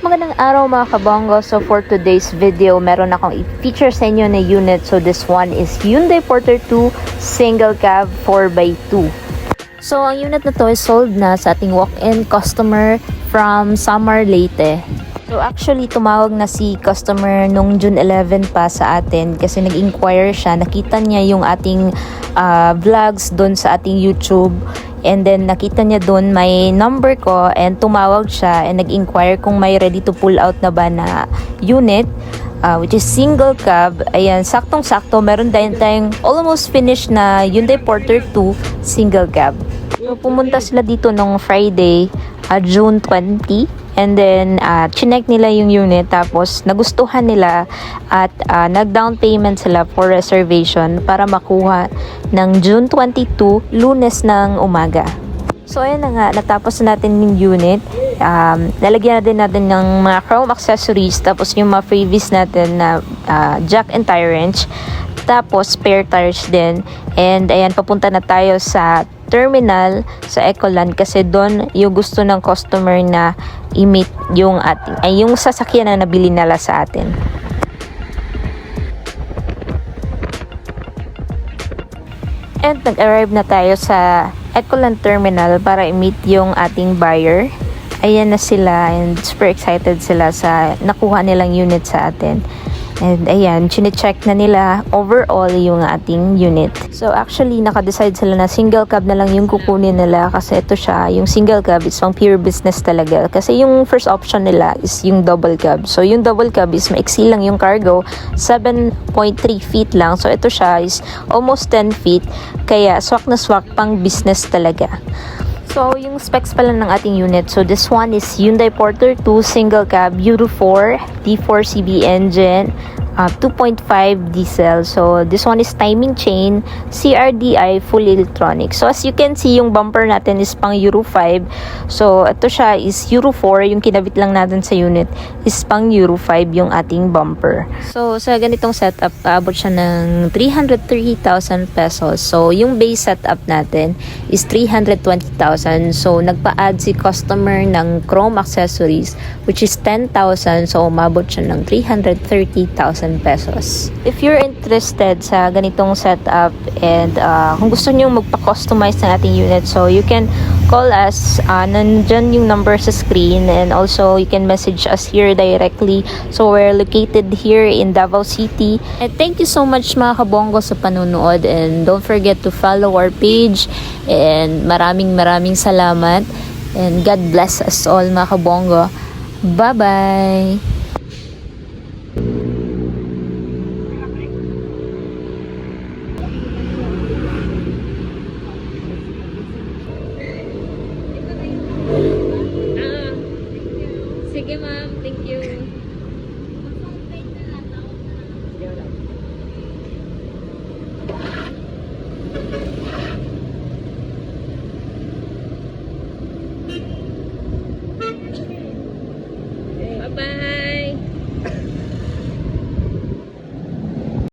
Magandang araw mga kabonggo. So for today's video, meron akong i-feature sa inyo na unit. So this one is Hyundai Porter 2 single cab 4x2. So ang unit na to is sold na sa ating walk-in customer from Samar, Leyte. So actually tumawag na si customer nung June 11 pa sa atin kasi nag-inquire siya. Nakita niya yung ating vlogs doon sa ating YouTube. And then nakita niya doon may number ko and tumawag siya and nag-inquire kung may ready to pull out na ba na unit which is single cab. Ayan, saktong-sakto meron din tayong almost finished na Hyundai Porter 2 single cab. So pumunta sila dito nung Friday, June 20. And then, chinek nila yung unit tapos nagustuhan nila at nag-down payment sila for reservation para makuha ng June 22, Lunes ng umaga. So, ayan na nga, natapos na natin yung unit. Nalagyan na din natin ng mga chrome accessories tapos yung mga freebies natin na jack and tire wrench. Tapos, spare tires din. And, ayan, papunta na tayo sa terminal sa Ecoland kasi doon yung gusto ng customer na i-meet yung yung sasakyan na nabili nila sa atin. And nag-arrive na tayo sa Ecoland terminal para i-meet yung ating buyer. Ayan na sila and super excited sila sa nakuha nilang unit sa atin. And ayan, chine-check na nila overall yung ating unit. So actually, naka-decide sila na single cab na lang yung kukunin nila kasi ito siya, yung single cab is pang pure business talaga. Kasi yung first option nila is yung double cab. So yung double cab is maiksi lang yung cargo, 7.3 feet lang. So ito siya is almost 10 feet. Kaya swak na swak pang business talaga. So, yung specs pala ng ating unit. So, this one is Hyundai Porter 2 single cab Euro 4 D4CB engine, 2.5 diesel. So, this one is timing chain, CRDI, full electronic. So, as you can see, yung bumper natin is pang Euro 5. So, ito siya is Euro 4. Yung kinabit lang natin sa unit is pang Euro 5 yung ating bumper. So, sa ganitong setup, paabot siya ng 330,000 pesos. So, yung base setup natin is 320,000. So, nagpa-add si customer ng chrome accessories which is 10,000. So, umabot siya ng 330,000 pesos. If you're interested sa ganitong setup and kung gusto niyo magpa-customize ng ating unit, so you can call us. Nandyan yung number sa screen and also you can message us here directly. So, we're located here in Davao City. And thank you so much mga kabonggo sa panunood and don't forget to follow our page and maraming salamat and God bless us all mga kabonggo. Bye-bye!